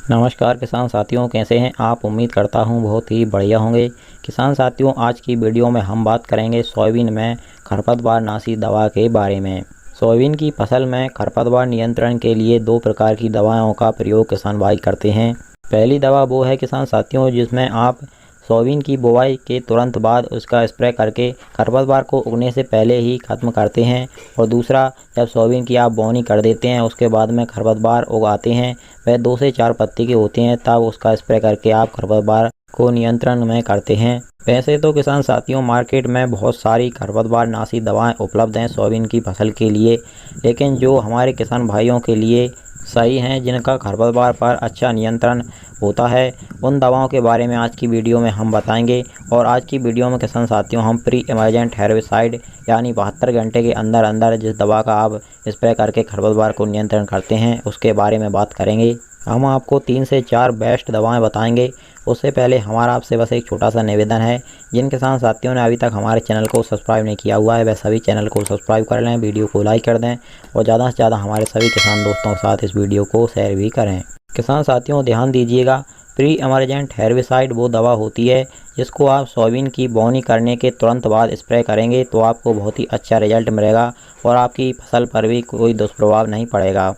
नमस्कार किसान साथियों, कैसे हैं आप। उम्मीद करता हूं बहुत ही बढ़िया होंगे। किसान साथियों, आज की वीडियो में हम बात करेंगे सोयाबीन में खरपतवार नाशी दवा के बारे में। सोयाबीन की फसल में खरपतवार नियंत्रण के लिए दो प्रकार की दवाओं का प्रयोग किसान भाई करते हैं। पहली दवा वो है किसान साथियों जिसमें आप सोयाबीन की बुवाई के तुरंत बाद उसका स्प्रे करके खरपतवार को उगने से पहले ही ख़त्म करते हैं। और दूसरा, जब सोयाबीन की आप बोनी कर देते हैं उसके बाद में खरपतवार उगाते हैं, वह 2 से 4 पत्ती के होते हैं, तब उसका स्प्रे करके आप खरपतवार को नियंत्रण में करते हैं। वैसे तो किसान साथियों मार्केट में बहुत सारी खरपतवार नाशी दवाएं उपलब्ध हैं सोयाबीन की फसल के लिए, लेकिन जो हमारे किसान भाइयों के लिए सही हैं, जिनका खरपतवार पर अच्छा नियंत्रण होता है, उन दवाओं के बारे में आज की वीडियो में हम बताएंगे। और आज की वीडियो में किसान साथियों हम प्री इमर्जेंट हेर्बिसाइड यानी 72 घंटे के अंदर अंदर जिस दवा का आप स्प्रे करके खरपतवार को नियंत्रण करते हैं उसके बारे में बात करेंगे। हम आपको 3 से 4 बेस्ट दवाएं बताएंगे। उससे पहले हमारा आपसे बस एक छोटा सा निवेदन है, जिन किसान साथियों ने अभी तक हमारे चैनल को सब्सक्राइब नहीं किया हुआ है वह सभी चैनल को सब्सक्राइब कर लें, वीडियो को लाइक कर दें और ज़्यादा से ज़्यादा हमारे सभी किसान दोस्तों के साथ इस वीडियो को शेयर भी करें। किसान साथियों ध्यान दीजिएगा, प्री इमर्जेंट हेर्बिसाइड वो दवा होती है जिसको आप सोयाबीन की बोनी करने के तुरंत बाद स्प्रे करेंगे तो आपको बहुत ही अच्छा रिजल्ट मिलेगा और आपकी फसल पर भी कोई दुष्प्रभाव नहीं पड़ेगा।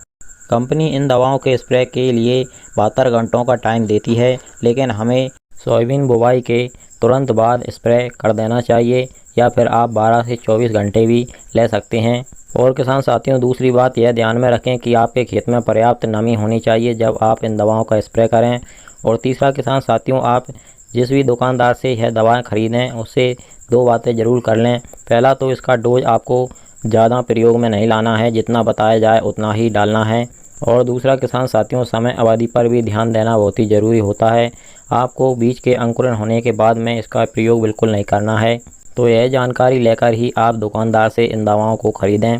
कंपनी इन दवाओं के स्प्रे के लिए 72 घंटों का टाइम देती है, लेकिन हमें सोयाबीन बुवाई के तुरंत बाद स्प्रे कर देना चाहिए या फिर आप 12 से 24 घंटे भी ले सकते हैं। और किसान साथियों दूसरी बात यह ध्यान में रखें कि आपके खेत में पर्याप्त नमी होनी चाहिए जब आप इन दवाओं का स्प्रे करें। और तीसरा किसान साथियों, आप जिस भी दुकानदार से यह दवाएं खरीदें उससे दो बातें ज़रूर कर लें। पहला तो इसका डोज आपको ज़्यादा प्रयोग में नहीं लाना है, जितना बताया जाए उतना ही डालना है। और दूसरा किसान साथियों समय अवधि पर भी ध्यान देना बहुत ही ज़रूरी होता है। आपको बीज के अंकुरण होने के बाद में इसका प्रयोग बिल्कुल नहीं करना है। तो यह जानकारी लेकर ही आप दुकानदार से इन दवाओं को खरीदें।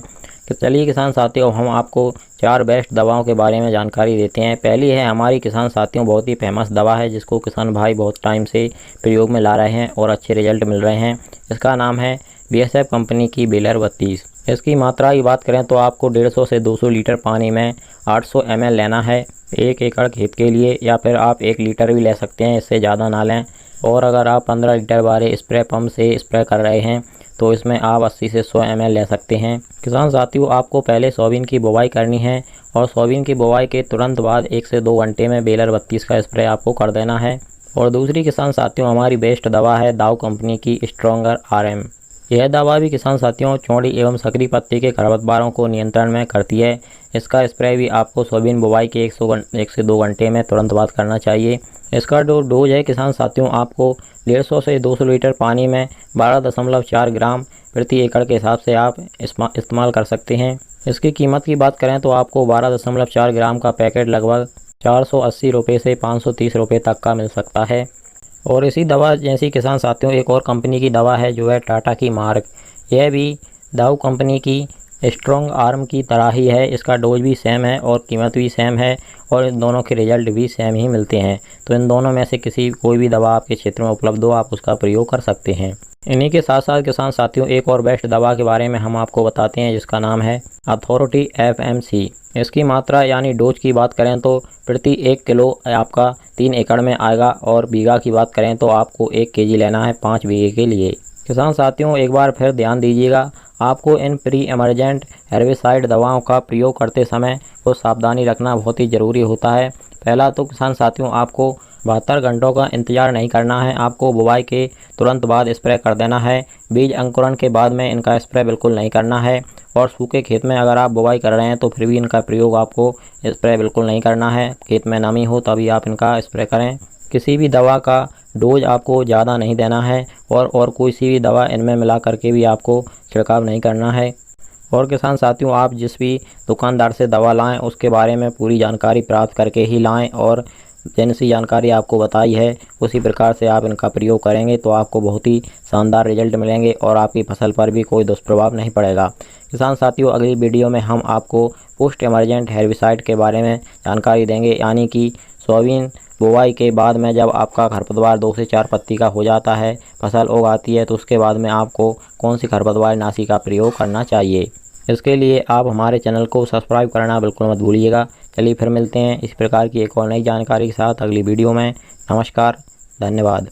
तो चलिए किसान साथियों हम आपको 4 बेस्ट दवाओं के बारे में जानकारी देते हैं। पहली है हमारी किसान साथियों बहुत ही फेमस दवा है जिसको किसान भाई बहुत टाइम से प्रयोग में ला रहे हैं और अच्छे रिजल्ट मिल रहे हैं। इसका नाम है BSF कंपनी की बेलर 32। इसकी मात्रा की बात करें तो आपको 150 से 200 लीटर पानी में 800 ml लेना है 1 एकड़ खेत के लिए, या फिर आप 1 लीटर भी ले सकते हैं, इससे ज़्यादा ना लें। और अगर आप 15 लीटर वाले स्प्रे पंप से स्प्रे कर रहे हैं तो इसमें आप 80 से 100 ml ले सकते हैं। किसान साथियों आपको पहले सोयाबीन की बुवाई करनी है और सोयाबीन की बुवाई के तुरंत बाद 1 से 2 घंटे में बेलर 32 का स्प्रे आपको कर देना है। और दूसरी किसान साथियों हमारी बेस्ट दवा है दाव कंपनी की स्ट्रॉन्गर RM। यह दवा भी किसान साथियों चौड़ी एवं सकरी पत्ती के खरपतवारों को नियंत्रण में करती है। इसका स्प्रे भी आपको सोयाबीन बुवाई के 1 से 2 घंटे में तुरंत बाद करना चाहिए। इसका जो डोज है किसान साथियों आपको 150 से 200 लीटर पानी में 12.4 ग्राम प्रति एकड़ के हिसाब से आप इस्तेमाल कर सकते हैं। इसकी कीमत की बात करें तो आपको 12.4 ग्राम का पैकेट लगभग 480 रुपये से 530 रुपये तक का मिल सकता है। और इसी दवा जैसी किसान साथियों एक और कंपनी की दवा है जो है टाटा की मार्क। यह भी दाव कंपनी की स्ट्रॉन्ग आर्म की तरह ही है। इसका डोज भी सेम है और कीमत भी सेम है और इन दोनों के रिजल्ट भी सेम ही मिलते हैं। तो इन दोनों में से कोई भी दवा आपके क्षेत्र में उपलब्ध हो आप उसका प्रयोग कर सकते हैं। इन्हीं के साथ साथ किसान साथियों एक और बेस्ट दवा के बारे में हम आपको बताते हैं जिसका नाम है अथॉरिटी FMC। इसकी मात्रा यानी डोज की बात करें तो प्रति 1 किलो आपका 3 एकड़ में आएगा और बीघा की बात करें तो आपको 1 kg लेना है 5 बीघे के लिए। किसान साथियों एक बार फिर ध्यान दीजिएगा, आपको इन प्री इमर्जेंट हेर्बिसाइड दवाओं का प्रयोग करते समय कुछ सावधानी रखना बहुत ही ज़रूरी होता है। पहला तो किसान साथियों आपको 72 घंटों का इंतज़ार नहीं करना है, आपको बुवाई के तुरंत बाद स्प्रे कर देना है। बीज अंकुरण के बाद में इनका स्प्रे बिल्कुल नहीं करना है। और सूखे खेत में अगर आप बुवाई कर रहे हैं तो फिर भी इनका प्रयोग आपको स्प्रे बिल्कुल नहीं करना है। खेत में नमी हो तभी आप इनका स्प्रे करें। किसी भी दवा का डोज आपको ज़्यादा नहीं देना है और कोई सी भी दवा इनमें मिला करके भी आपको छिड़काव नहीं करना है। और किसान साथियों आप जिस भी दुकानदार से दवा लाएं उसके बारे में पूरी जानकारी प्राप्त करके ही लाएं और जैसी जानकारी आपको बताई है उसी प्रकार से आप इनका प्रयोग करेंगे तो आपको बहुत ही शानदार रिजल्ट मिलेंगे और आपकी फसल पर भी कोई दुष्प्रभाव नहीं पड़ेगा। किसान साथियों अगली वीडियो में हम आपको पोस्ट इमर्जेंट हेर्बिसाइड के बारे में जानकारी देंगे, यानी कि सोयाबीन बुवाई के बाद में जब आपका खरपतवार 2 से 4 पत्ती का हो जाता है, फसल उगाती है, तो उसके बाद में आपको कौन सी खरपतवार नाशी का प्रयोग करना चाहिए। इसके लिए आप हमारे चैनल को सब्सक्राइब करना बिल्कुल मत भूलिएगा। चलिए फिर मिलते हैं इस प्रकार की एक और नई जानकारी के साथ अगली वीडियो में। नमस्कार, धन्यवाद।